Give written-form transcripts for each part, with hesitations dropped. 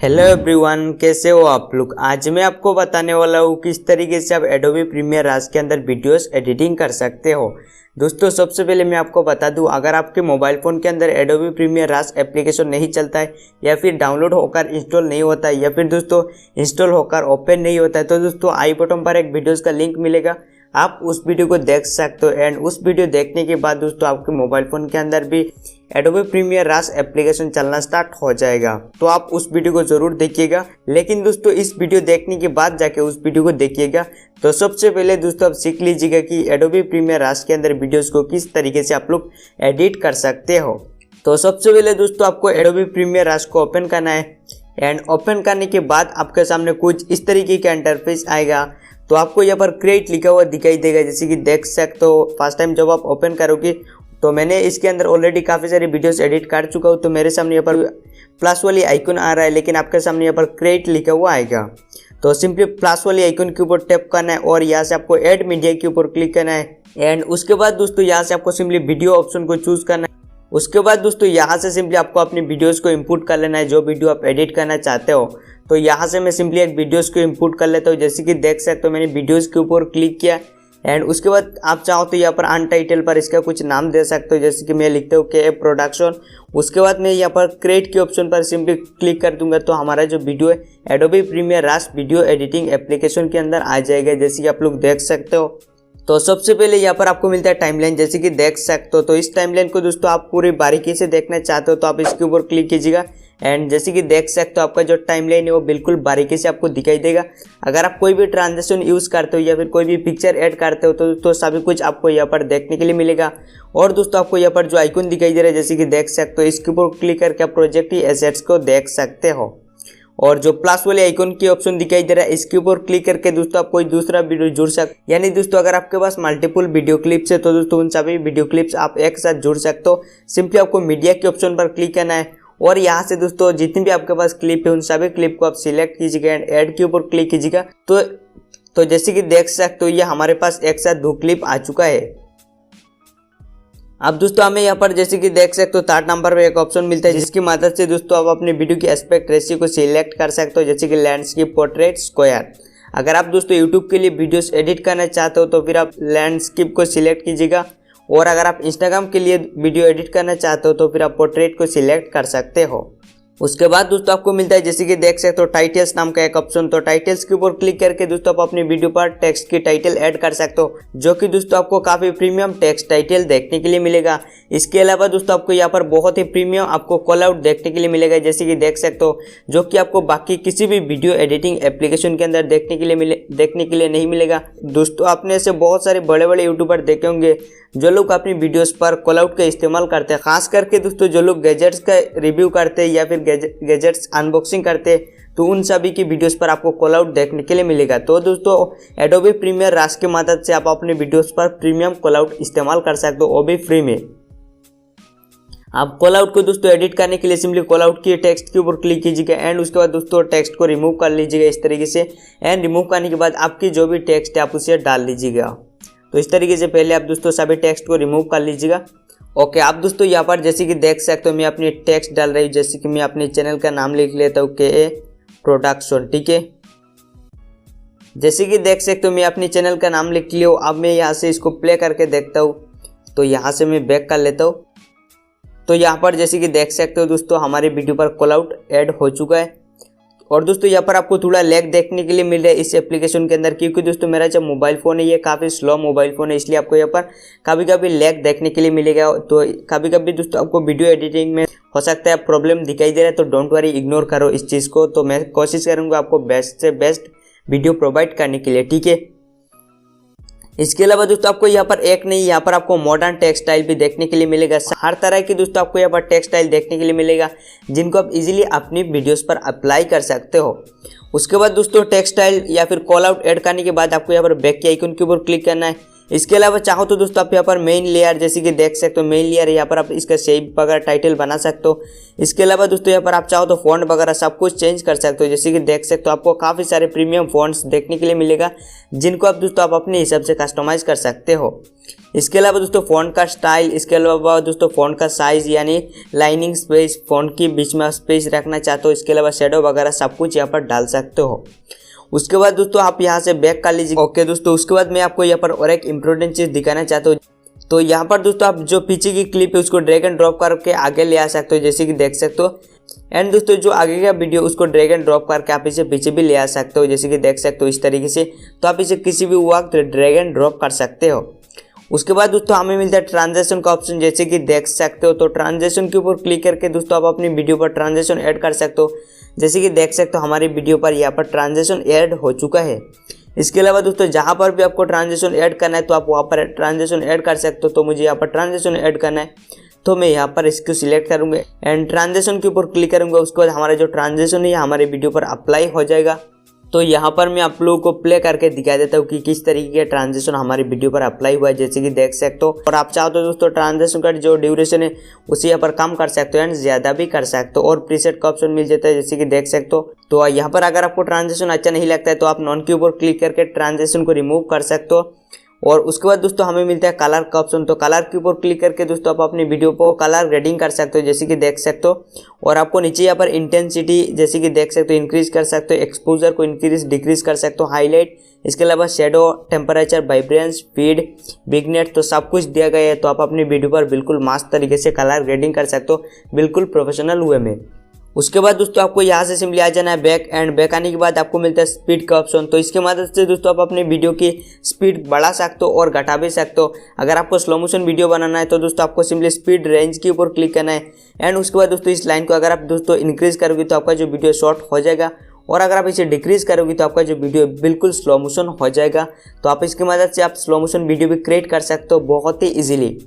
Hello everyone, कैसे हो आप लोग। आज मैं आपको बताने वाला हूँ किस तरीके से आप एडोबी प्रीमियर राज के अंदर वीडियोस एडिटिंग कर सकते हो। दोस्तों सबसे पहले मैं आपको बता दूं, अगर आपके मोबाइल फ़ोन के अंदर एडोबी प्रीमियर राज एप्लीकेशन नहीं चलता है या फिर डाउनलोड होकर इंस्टॉल नहीं होता है या फिर दोस्तों इंस्टॉल होकर ओपन नहीं होता है, तो दोस्तों आई बटन पर एक वीडियोज़ का लिंक मिलेगा, आप उस वीडियो को देख सकते हो। एंड उस वीडियो देखने के बाद दोस्तों आपके मोबाइल फ़ोन के अंदर भी एडोबी प्रीमियर राज एप्लीकेशन चलना स्टार्ट हो जाएगा। तो आप उस वीडियो को जरूर देखिएगा, लेकिन दोस्तों इस वीडियो देखने के बाद जाके उस वीडियो को देखिएगा। तो सबसे पहले दोस्तों आप सीख लीजिएगा कि एडोबी प्रीमियर राज के अंदर वीडियोस को किस तरीके से आप लोग एडिट कर सकते हो। तो सबसे पहले दोस्तों आपको एडोबी प्रीमियर राज को ओपन करना है। एंड ओपन करने के बाद आपके सामने कुछ इस तरीके का इंटरफेस आएगा। तो आपको यहाँ पर क्रिएट लिखा हुआ दिखाई देगा, जैसे कि देख सकते हो। फर्स्ट टाइम जब आप ओपन करोगे तो मैंने इसके अंदर ऑलरेडी काफ़ी सारी वीडियोस एडिट कर चुका हूँ, तो मेरे सामने यहाँ पर प्लस वाली आइकन आ रहा है, लेकिन आपके सामने यहाँ पर क्रिएट लिखा हुआ आएगा। तो सिंपली प्लस वाली आइकन के ऊपर टैप करना है और यहाँ से आपको ऐड मीडिया के ऊपर क्लिक करना है। एंड उसके बाद दोस्तों यहाँ से आपको सिंपली वीडियो ऑप्शन को चूज़ करना है। उसके बाद दोस्तों यहाँ से सिंपली आपको अपनी वीडियोस को इंपोर्ट कर लेना है, जो वीडियो आप एडिट करना चाहते हो। तो यहाँ से मैं सिंपली एक वीडियोस को इंपोर्ट कर लेता हूँ, जैसे कि देख सकते हो मैंने वीडियोस के ऊपर क्लिक किया। एंड उसके बाद आप चाहो तो यहाँ पर अनटाइटल पर इसका कुछ नाम दे सकते हो, जैसे कि मैं लिखता हूँ के प्रोडक्शन। उसके बाद मैं यहाँ पर क्रिएट के ऑप्शन पर सिंपली क्लिक कर दूंगा, तो हमारा जो वीडियो है एडोबी प्रीमियर राज वीडियो एडिटिंग एप्लीकेशन के अंदर आ जाएगा, जैसे कि आप लोग देख सकते हो। तो सबसे पहले यहाँ पर आपको मिलता है टाइमलाइन, जैसे कि देख सकते हो। तो इस टाइमलाइन को दोस्तों आप पूरी बारीकी से देखना चाहते हो तो आप इसके ऊपर क्लिक कीजिएगा। एंड जैसे कि देख सकते हो आपका जो टाइमलाइन है वो बिल्कुल बारीकी से आपको दिखाई देगा। अगर आप कोई भी ट्रांजेक्शन यूज़ करते हो या फिर कोई भी पिक्चर ऐड करते हो तो सभी कुछ आपको यहाँ पर देखने के लिए मिलेगा। और दोस्तों आपको यहाँ पर जो आइकन दिखाई दे रहा है, जैसे कि देख सकते हो, इसके ऊपर क्लिक करके आप प्रोजेक्ट की एसेट्स को देख सकते हो। और जो प्लस वाले आइकन की ऑप्शन दिखाई दे रहा है, इसके ऊपर क्लिक करके दोस्तों आप कोई दूसरा वीडियो जुड़ सकते, यानी दोस्तों अगर आपके पास मल्टीपल वीडियो क्लिप्स है तो दोस्तों उन सभी वीडियो क्लिप्स आप एक साथ जुड़ सकते हो। सिंपली आपको मीडिया के ऑप्शन पर क्लिक करना है और यहाँ से दोस्तों जितनी भी आपके पास क्लिप है उन सभी क्लिप को आप सिलेक्ट कीजिएगा एंड ऐड के ऊपर क्लिक कीजिएगा। तो जैसे कि देख सकते हो ये हमारे पास एक साथ 2 क्लिप आ चुका है। अब दोस्तों हमें यहाँ पर जैसे कि देख सकते हो 3rd नंबर पे एक ऑप्शन मिलता है, जिसकी मदद से दोस्तों आप अपने वीडियो की एस्पेक्ट रेशियो को सिलेक्ट कर सकते हो, जैसे कि लैंडस्केप, पोर्ट्रेट, स्क्वायर। अगर आप दोस्तों यूट्यूब के लिए वीडियोस एडिट करना चाहते हो तो फिर आप लैंडस्केप को सिलेक्ट कीजिएगा, और अगर आप इंस्टाग्राम के लिए वीडियो एडिट करना चाहते हो तो फिर आप पोर्ट्रेट को सिलेक्ट कर सकते हो। उसके बाद दोस्तों आपको मिलता है जैसे कि देख सकते हो टाइटल्स नाम का एक ऑप्शन। तो टाइटल्स के ऊपर क्लिक करके दोस्तों आप अपनी वीडियो पर टेक्स्ट की टाइटल ऐड कर सकते हो, जो कि दोस्तों आपको काफ़ी प्रीमियम टेक्स्ट टाइटल देखने के लिए मिलेगा। इसके अलावा दोस्तों आपको यहाँ पर बहुत ही प्रीमियम आपको कॉल आउट देखने के लिए मिलेगा, जैसे कि देख सकते हो, जो कि आपको बाकी किसी भी वीडियो एडिटिंग एप्लीकेशन के अंदर देखने के लिए नहीं मिलेगा। दोस्तों आपने ऐसे बहुत सारे बड़े बड़े यूट्यूबर देखे होंगे जो लोग अपनी वीडियोस पर कॉल आउट का इस्तेमाल करते हैं, खास करके दोस्तों जो लोग गैजेट्स का रिव्यू करते हैं या फिर गैजेट्स अनबॉक्सिंग करते हैं, तो उन सभी की वीडियोस पर आपको कॉल आउट देखने के लिए मिलेगा। तो दोस्तों एडोबी प्रीमियर राज की मदद से आप अपने वीडियोस पर प्रीमियम कॉल आउट इस्तेमाल कर सकते हो, वो भी फ्री में। आप कॉल आउट को दोस्तों एडिट करने के लिए सिंपली कॉल आउट की टेक्स्ट के ऊपर क्लिक कीजिएगा एंड उसके बाद दोस्तों टेक्स्ट को रिमूव कर लीजिएगा इस तरीके से। एंड रिमूव करने के बाद आपकी जो भी टेक्स्ट है आप उसे डाल लीजिएगा। तो इस तरीके से पहले आप दोस्तों सभी टेक्स्ट को रिमूव कर लीजिएगा। ओके, आप दोस्तों यहाँ पर जैसे कि देख सकते हो मैं अपनी टेक्स्ट डाल रही हूँ, जैसे कि मैं अपने चैनल का नाम लिख लेता हूँ के प्रोडक्शन, ठीक है। जैसे कि देख सकते हो मैं अपने चैनल का नाम लिख लिया हूँ। अब मैं यहाँ से इसको प्ले करके देखता हूँ, तो यहाँ से मैं बैक कर लेता हूँ। तो यहाँ पर जैसे कि देख सकते हो दोस्तों हमारे वीडियो पर कॉल आउट ऐड हो चुका है। और दोस्तों यहाँ पर आपको थोड़ा लैग देखने के लिए मिल रहा है इस एप्लीकेशन के अंदर, क्योंकि दोस्तों मेरा जो मोबाइल फ़ोन है ये काफ़ी स्लो मोबाइल फ़ोन है, इसलिए आपको यहाँ पर कभी कभी लैग देखने के लिए मिलेगा। तो कभी कभी दोस्तों आपको वीडियो एडिटिंग में हो सकता है प्रॉब्लम दिखाई दे रहा है, तो डोंट वरी, इग्नोर करो इस चीज़ को। तो मैं कोशिश करूँगा आपको बेस्ट से बेस्ट वीडियो प्रोवाइड करने के लिए, ठीक है। इसके अलावा दोस्तों आपको यहाँ पर एक नहीं, यहाँ पर आपको मॉडर्न टेक्सटाइल भी देखने के लिए मिलेगा। हर तरह की दोस्तों आपको यहाँ पर टेक्सटाइल देखने के लिए मिलेगा, जिनको आप इजीली अपनी वीडियोस पर अप्लाई कर सकते हो। उसके बाद दोस्तों टेक्सटाइल या फिर कॉल आउट ऐड करने के बाद आपको यहाँ पर बैक के आइकन के ऊपर क्लिक करना है इसके अलावा चाहो तो दोस्तों आप यहाँ पर मेन लेयर जैसे कि देख सकते हो, मेन लेयर यहाँ पर आप इसका शेप वगैरह टाइटल बना सकते हो। इसके अलावा दोस्तों यहाँ पर आप चाहो तो फॉन्ट वगैरह सब कुछ चेंज कर सकते हो। जैसे कि देख सकते हो आपको काफ़ी सारे प्रीमियम फॉन्ट्स देखने के लिए मिलेगा, जिनको आप दोस्तों आप अपने हिसाब से कस्टमाइज़ कर सकते हो। इसके अलावा दोस्तों फ़ॉन्ट का स्टाइल, इसके अलावा दोस्तों फ़ॉन्ट का साइज़ यानी लाइनिंग स्पेस, फ़ॉन्ट के बीच में स्पेस रखना चाहते हो, इसके अलावा शेडो वगैरह सब कुछ यहाँ पर डाल सकते हो। उसके बाद दोस्तों आप यहाँ से बैक कर लीजिए। ओके दोस्तों, उसके बाद मैं आपको यहाँ पर और एक इम्पोर्टेंट चीज़ दिखाना चाहता हूँ। तो यहाँ पर दोस्तों आप जो पीछे की क्लिप है उसको ड्रैग एंड ड्रॉप करके आगे ले आ सकते हो, जैसे कि देख सकते हो। एंड दोस्तों जो आगे का वीडियो उसको ड्रैग एंड ड्रॉप करके आप इसे पीछे भी ले आ सकते हो, जैसे कि देख सकते हो इस तरीके से। तो आप इसे किसी भी वक्त ड्रैग एंड ड्रॉप कर सकते हो। उसके बाद दोस्तों हमें मिलता है ट्रांजेक्शन का ऑप्शन, जैसे कि देख सकते हो। तो ट्रांजेक्शन के ऊपर क्लिक करके दोस्तों आप अपनी वीडियो पर ट्रांजेक्शन ऐड कर सकते हो, जैसे कि देख सकते हो हमारी वीडियो पर यहाँ पर ट्रांजेक्शन ऐड हो चुका है। इसके अलावा दोस्तों जहाँ पर भी आपको ट्रांजेक्शन ऐड करना है तो आप वहाँ पर ट्रांजेक्शन ऐड कर सकते हो। तो मुझे यहाँ पर ट्रांजेक्शन ऐड करना है, तो मैं यहाँ पर इसको सिलेक्ट करूँगा एंड ट्रांजेक्शन के ऊपर क्लिक करूँगा। उसके बाद हमारा जो ट्रांजेक्शन है हमारे वीडियो पर अप्लाई हो जाएगा। तो यहाँ पर मैं आप लोगों को प्ले करके दिखा देता हूँ कि किस तरीके का ट्रांजेक्शन हमारी वीडियो पर अप्लाई हुआ है, जैसे कि देख सकते हो। और आप चाहो तो दोस्तों ट्रांजेक्शन का जो ड्यूरेशन है उसे यहाँ पर कम कर सकते हो एंड ज़्यादा भी कर सकते हो। और प्रीसेट का ऑप्शन मिल जाता है, जैसे कि देख सकते हो। तो यहाँ पर अगर आपको ट्रांजेक्शन अच्छा नहीं लगता है तो आप नॉन के ऊपर क्लिक करके ट्रांजेक्शन को रिमूव कर सकते हो। और उसके बाद दोस्तों हमें मिलता है कलर का ऑप्शन। तो कलर के ऊपर क्लिक करके दोस्तों आप अपनी वीडियो को कलर ग्रेडिंग कर सकते हो, जैसे कि देख सकते हो। और आपको नीचे यहाँ पर इंटेंसिटी जैसे कि देख सकते हो इंक्रीज कर सकते हो, एक्सपोजर को इंक्रीज डिक्रीज कर सकते हो, हाईलाइट, इसके अलावा शेडो, टेम्परेचर, वाइब्रेंस, स्पीड, बिगनेट, तो सब कुछ दिया गया है। तो आप अपनी वीडियो पर बिल्कुल मस्त तरीके से कलर ग्रेडिंग कर सकते हो, बिल्कुल प्रोफेशनल वे में। उसके बाद दोस्तों आपको यहाँ से सिंपली आ जाना है बैक, एंड बैक आने के बाद आपको मिलता है स्पीड का ऑप्शन। तो इसके मदद से दोस्तों आप अपने वीडियो की स्पीड बढ़ा सकते हो और घटा भी सकते हो। अगर आपको स्लो मोशन वीडियो बनाना है तो दोस्तों आपको सिंपली स्पीड रेंज के ऊपर क्लिक करना है। एंड उसके बाद दोस्तों इस लाइन को अगर आप दोस्तों इंक्रीज करोगे तो आपका जो वीडियो शॉर्ट हो जाएगा, और अगर आप इसे डिक्रीज करोगे तो आपका जो वीडियो बिल्कुल स्लो मोशन हो जाएगा। तो आप इसकी मदद से आप स्लो मोशन वीडियो भी क्रिएट कर सकते हो बहुत ही ईजिली।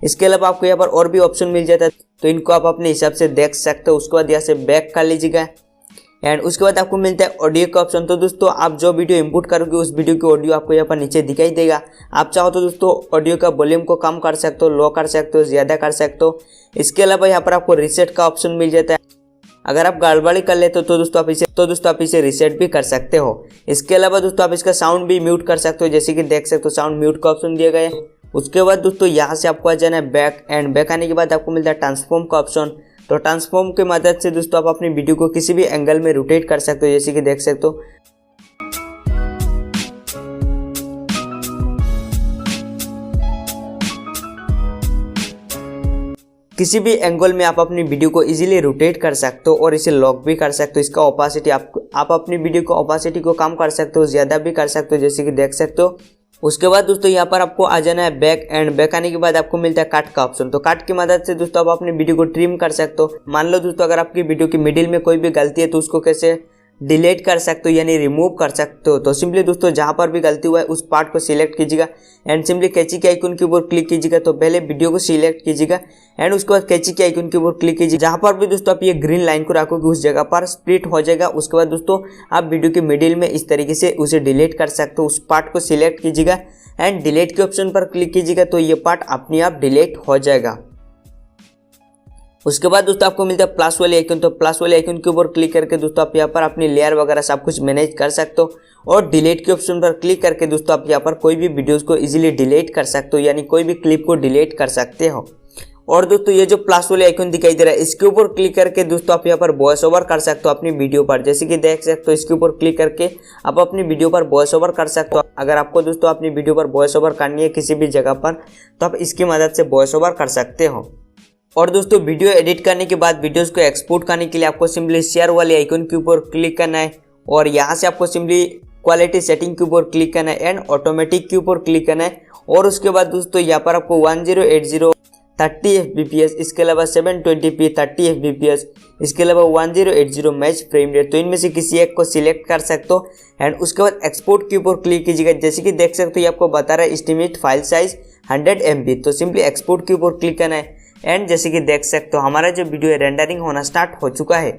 इसके अलावा आपको यहाँ पर और भी ऑप्शन मिल जाता है, तो इनको आप अपने हिसाब से देख सकते हो। उसके बाद यहाँ से बैक कर लीजिएगा एंड उसके बाद आपको मिलता है ऑडियो का ऑप्शन। तो दोस्तों आप जो वीडियो इंपुट करोगे उस वीडियो की ऑडियो आपको यहाँ पर नीचे दिखाई देगा। आप चाहो तो दोस्तों ऑडियो का वॉल्यूम को कम कर सकते हो, लो कर सकते हो, ज़्यादा कर सकते हो। इसके अलावा यहाँ पर आपको रीसेट का ऑप्शन मिल जाता है। अगर आप गड़बड़ी कर लेते हो तो दोस्तों आप इसे रीसेट भी कर सकते हो। इसके अलावा दोस्तों आप इसका साउंड भी म्यूट कर सकते हो, जैसे कि देख सकते हो साउंड म्यूट का ऑप्शन दिया गया है। उसके बाद दोस्तों यहाँ से आपको आ जाना है बैक, एंड बैक आने के बाद आपको मिलता है ट्रांसफॉर्म का ऑप्शन। तो ट्रांसफॉर्म की मदद से दोस्तों आप अपनी वीडियो को किसी भी एंगल में रोटेट कर सकते हो, जैसे कि देख सकते हो। किसी भी एंगल में आप अपनी वीडियो को इजीली रोटेट कर सकते हो और इसे लॉक भी कर सकते हो। इसका ओपासिटी आप अपनी वीडियो को ओपासिटी को कम कर सकते हो, ज़्यादा भी कर सकते हो, जैसे कि देख सकते हो। उसके बाद दोस्तों यहाँ पर आपको आ जाना है बैक, एंड बैक आने के बाद आपको मिलता है कट का ऑप्शन। तो कट की मदद से दोस्तों आप अपनी वीडियो को ट्रिम कर सकते हो। मान लो दोस्तों अगर आपकी वीडियो की मिडिल में कोई भी गलती है तो उसको कैसे डिलीट कर सकते हो यानी रिमूव कर सकते हो। तो सिंपली दोस्तों जहाँ पर भी गलती हुआ है उस पार्ट को सिलेक्ट कीजिएगा एंड सिंपली कैंची के आइकन के ऊपर क्लिक कीजिएगा। तो पहले वीडियो को सिलेक्ट कीजिएगा एंड उसके बाद कैंची के आइकन के ऊपर क्लिक कीजिए। जहाँ पर भी दोस्तों आप ये ग्रीन लाइन को रखोगे उस जगह पर स्प्लिट हो जाएगा। उसके बाद दोस्तों आप वीडियो के मिडिल में इस तरीके से उसे डिलीट कर सकते हो। उस पार्ट को सिलेक्ट कीजिएगा एंड डिलीट के ऑप्शन पर क्लिक कीजिएगा, तो ये पार्ट अपने आप डिलीट हो जाएगा। उसके बाद दोस्तों आपको मिलता है प्लस वाले आइकन। तो प्लस वाले आइकन के ऊपर क्लिक करके दोस्तों आप यहाँ पर अपनी लेयर वगैरह सब कुछ मैनेज कर सकते हो। और डिलीट के ऑप्शन पर क्लिक करके दोस्तों आप यहाँ पर कोई भी वीडियोस को इजीली डिलीट कर सकते हो, यानी कोई भी क्लिप को डिलीट कर सकते हो। और दोस्तों ये जो प्लस वाले आइकन दिखाई दे रहा है इसके ऊपर क्लिक करके दोस्तों आप यहाँ पर वॉइस ओवर कर सकते हो अपनी वीडियो पर, जैसे कि देख सकते हो। इसके ऊपर क्लिक करके आप अपनी वीडियो पर वॉइस ओवर कर सकते हो। अगर आपको दोस्तों अपनी वीडियो पर वॉइस ओवर करनी है किसी भी जगह पर तो आप इसकी मदद से वॉइस ओवर कर सकते हो। और दोस्तों वीडियो एडिट करने के बाद वीडियोस को एक्सपोर्ट करने के लिए आपको सिंपली शेयर वाले आइकन के ऊपर क्लिक करना है और यहाँ से आपको सिंपली क्वालिटी सेटिंग के ऊपर क्लिक करना है एंड ऑटोमेटिक के ऊपर क्लिक करना है। और उसके बाद दोस्तों यहाँ पर आपको 1080 30 fps, इसके अलावा 720p 30 fps, इसके अलावा 1080 मैच फ्रेम रेट, तो इनमें से किसी एक को सिलेक्ट कर सकते हो एंड उसके बाद एक्सपोर्ट के ऊपर क्लिक कीजिएगा। जैसे कि देख सकते हो ये आपको बता रहा है एस्टिमेट फाइल साइज 100 MB, तो सिंपली एक्सपोर्ट के ऊपर क्लिक करना है एंड जैसे कि देख सकते हो हमारा जो वीडियो है रेंडरिंग होना स्टार्ट हो चुका है।